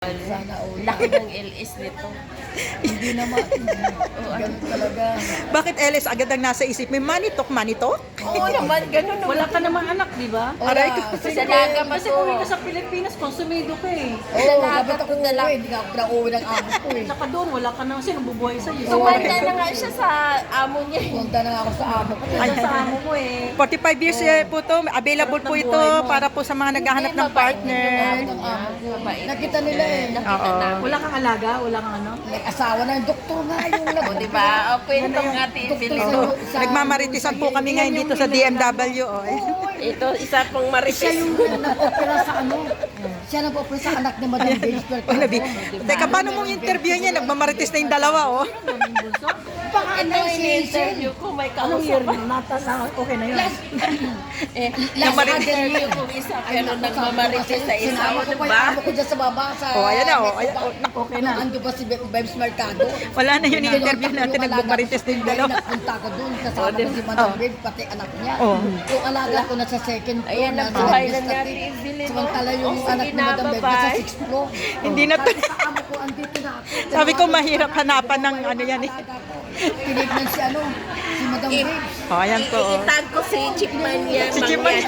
Sana all. Laki ng LS nito. Hindi naman. Ganun talaga. Bakit LS agad ang nasa isip? May manitok? Oo naman, ganun. Wala ka namang anak, di ba? Aray ko. Sa laga pa Kasi kung ka sa Pilipinas, konsumido ka eh. Oo, dapat ako uuwi. Hindi ako nauwi ng amo ko eh. Saka doon, wala ka na. Sino bubuhay sa'yo? Sumanda na nga siya sa amo niya. Punta na ako sa amo ko. Ay, sa amo mo eh. 45 years po to. Available po ito para po sa mga naghahanap ng partner. Ng amo ko. Nakita nila eh. Nakita namin. Wala kang alaga? Wala kang ano? May asawa na yung doktor nga yung O, diba? O, kwento nga, Tibili. Nagmamaritisan po kami ngayon dito sa DMW. Ito, isa pong Siya marites. yung nag-opera sa ano. Siya nag-opera sa anak ni Madam Gage. Teka, paano mong interview niya? Nagmamaritis na yung dalawa, oh. Baka Ito, ano si in-interview ko, may Anong year kausap. na? Okay na yun. Last interview ko isa, pero nagmamarites sa isa. Sinama O, ko pa yung diba? amo ko dyan sa baba. Oh, ayan na, oh. Okay na. Ando ba si Bebs Mercado? Wala na yun yung interview natin. Nagmamaritis na yung dalawa. Nagpunta ko doon, kasama ko si Madam Beb, pati anak niya. Oh. Yung alaga ko nasa second floor. Ayan, nasa nabuhay na administrative. nga, Tibili. Samantala yung Oh, anak sige ni na, Madam Beb bye-bye. nasa sixth floor. Hindi na to. Sa amo ko, andito na ako. Sabi ko, mahirap hanapan ng ano yan eh. Tinignan si ano, si Madam Beb. Oh, ayan po. Oh. Itag ko si Chipman yan. Si Chipman.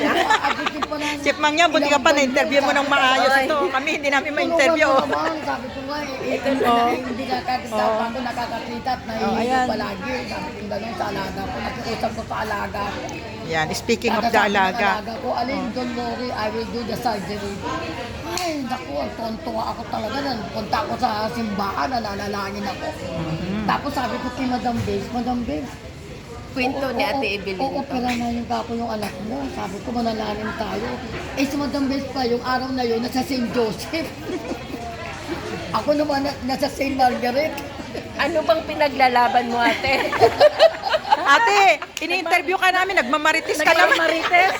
Abutin pa ng... Chip Mang yan, buti ka pa na-interview mo ng maayos ito. Kami hindi namin ma-interview. Tulungan mo naman, sabi ko nga hindi nakakita pa ako nakakakita at naiinip palagi. Sabi ko gano'n sa alaga ko, nakiusap ko sa alaga ko. Yan, speaking of the Sabi ng alaga. ko, Alin, don't worry, I will do the surgery. Ay, naku, ang tontuwa ako talaga. Punta ako sa simbahan, nananalangin ako. Tapos sabi ko kay Madam Babes, Kwento ni Ate Evelyn. oo, opera na yung kapo yung anak mo. Sabi ko, manalangin tayo. Eh, si Madam Babes pa, yung araw na yun, nasa St. Joseph. Ako naman, nasa St. Margaret. Ano bang pinaglalaban mo, ate? Ate, ini-interview ka namin, nagmamaritis ka naman. Marites?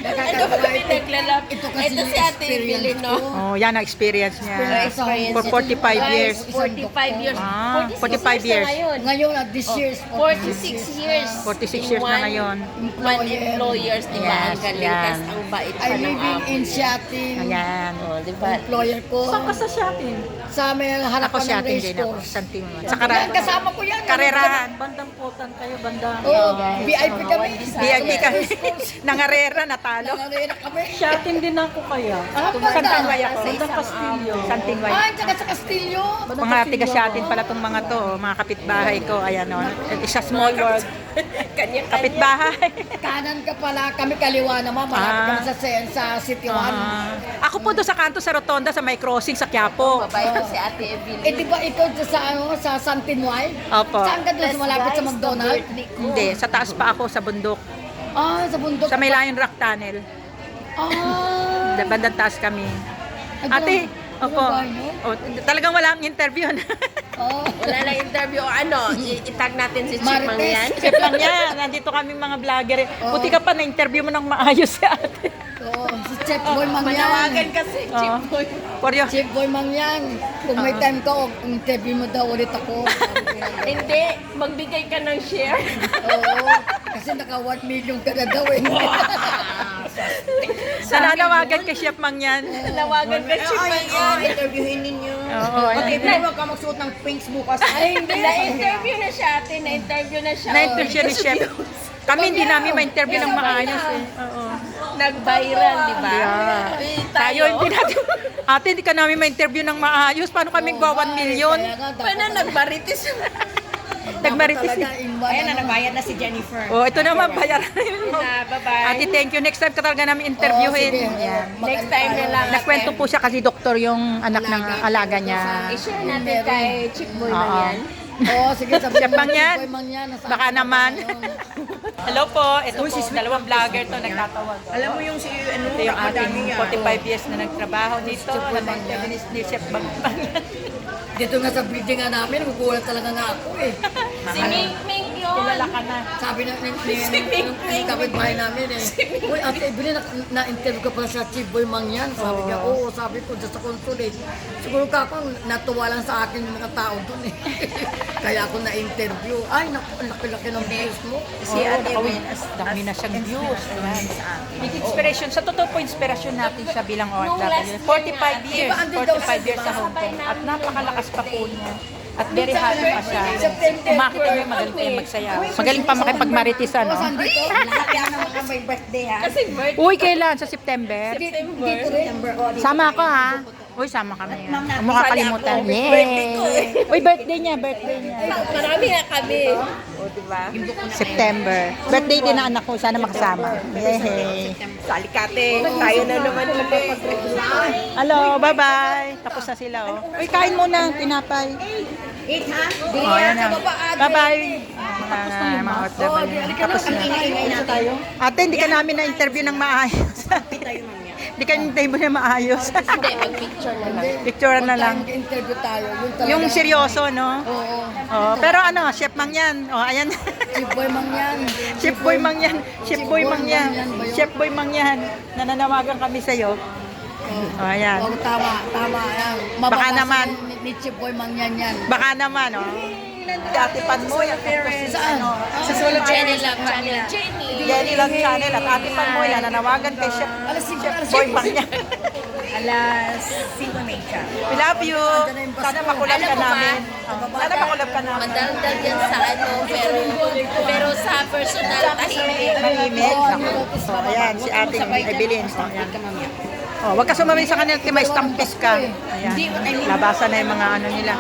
Ano bang pinaglalaban? Ito kasi Ito si Ate experience Evelyn, no? ko. Oh, yan ang experience niya. Experience. For 45 years. 45 years. Ah, 46 45 years. na ngayon. Ngayon, at this year's 46 years. 46 years na ngayon. One employers, di ba? Ang Yes, galing, yan. tas ang bait I pa ng live amo. in Shatin. Ayan. Oh, di ba? Employer ko. Saan ka sa shopping? Sa may Ako harapan siya, ng race din ako. course. Santing. Sa Yan, kasama ko yan. karerahan. Bandang putan kayo, bandang... Oo, VIP kami. VIP kami. Nangarera, natalo. Nangarera kami. Shopping din ako kaya. Santingway ako. Bandang Castillo. Santingway. Ay, tsaka sa Castillo. Mga tiga-shatin pala tong mga to, mga kapitbahay ko. Ayan o. Isa small world. Kanya-kanya. Kapitbahay. Kanan ka pala, kami kaliwa naman. Malapit kami sa City 1. Ako po doon sa kanto sa Rotonda sa may crossing sa Quiapo. Babae ko si Ate Evelyn. Eh, di ba ikaw sa Santinway? Opo. Saan ka doon sa malapit sa McDonald's? Hindi, sa taas pa ako sa bundok. Ah, sa bundok. Sa may Lion Rock Tunnel. Ah. Bandang taas kami. Ate, opo. Oh, talagang wala ang interview. Oh. Wala lang interview o ano, itag natin si Chipmang Marites. yan. Chef lang yan. Nandito kami mga vlogger. Buti ka pa na-interview mo ng maayos si ate. Oh, si Chef Boy Mang Manawagan yan. kasi, Oo. Chipboy. For you. Chef Boy Mang yan. Kung may time ka, interview mo daw ulit ako. Hindi, magbigay ka ng share. Oo. Kasi naka 1 million ka na daw eh. Nananawagan kay Chef Mang yan. Manawagan ka, Chipmang yan. Interviewin ninyo. Oo. Huwag ka magsuot ng pinks bukas. Ay, hindi. Na-interview na siya, ate. Na-interview na siya. Na-interview ni Chef. Kami hindi namin ma-interview ng maayos eh. Oo. Nag-viral, di ba? Yeah. Eh, Tayo hindi natin. Ate, hindi ka namin ma-interview ng maayos. Paano kami gawa 1 million? Paano nagbaritis? Nagmaritis eh. Ayan na, nabayad na si Jennifer. Oh, ito naman bayaran. Na, bye-bye. Ate, thank you. Next time ka talaga namin interviewin. Yan. Next time na lang, ate. Nagkwento po siya kasi doktor yung anak ng alaga niya. I-share natin kay Chipboy Oo. na yan. Oo, sige, sabi Chef Mang yan. Boy Mang yan. Nasaan Baka ka naman. ngayon? Hello po, ito po, dalawang vlogger to nagtatawag. Alam mo yung si ano, Ito yung ating madami yan. 45 years na nagtrabaho dito. Na-interview ni Chef Bagbang. Dito nga sa building nga namin, gugulat talaga nga ako eh. Si Ming Ming yun. kilala ka na. Sabi na ni kapitbahay namin eh. Uy, Ate Evelyn, na-interview ka pala sa Chief Boy Mangyan. Sabi niya, oo, sabi ko dyan sa consulate. Siguro ka ako, natuwa lang sa akin yung mga tao doon eh. Kaya ako na-interview. Ay, naku, ang laki-laki ng views mo. Si Ate Wen, Dami na siyang views. Ayan. Big inspiration. Sa totoo po, inspirasyon natin siya bilang OFW. 45 years. 45 years sa Hong Kong. At napakalakas pa po niya. At very happy pa siya. Umakit kami, magaling pa yung magsayaw. Magaling pa makipagmaritisan, no? Saan dito? lahat yan ang mga may birthday ha. Kasi birthday. Uy, kailan? Sa September? September. Sama ako, ha? Uy, sama kami. Huwag mo kakalimutan. Birthday ko eh. Uy, birthday niya, birthday niya. Marami nga kami. O, diba? September. Birthday din ng anak ko. Sana makasama. Yay! Sa Alicate, tayo na naman Hello, bye-bye. Tapos na sila, oh. Uy, kain muna. Tinapay. Eat ha? Oh, ayan na. Bye-bye. Mga OFW. Tapos na. Ate, hindi ka namin na-interview ng maayos. Hindi ka na-interview na maayos. Hindi, mag-picture na lang. Picture na lang. Interview tayo. Yung talaga. Yung seryoso, no? Oo. Oh, pero ano, Chef Mang yan. Oh, ayan. Chief Boy Mangyan. Chef Boy Mang yan. Chef Boy Mang yan. Chef Boy Mang yan. Nananawagan kami sa'yo. Oh, ayan. Oo, tama. Tama yan. Baka Mababasa naman. Ni Chief Boy Mangyan yan. Baka naman, oh. Atipan mo yan. Saan? Sa solo channel lang. Jenny. Jenny Lang Channel at atipan mo yan. Nananawagan kay Chef Alas 5, alas Boy Mang yan. Alas 5 na siya. We love you. Sana makulab ka namin. Sana makulab ka namin. Madaldal yan sa ano, pero sa personal, tahimik. Mahimik. So, ayan, si ating Evelyn. So, ayan. Oh, wag ka sumabay sa kanila, may stampis ka. Ayan. Labasan na yung mga ano nila.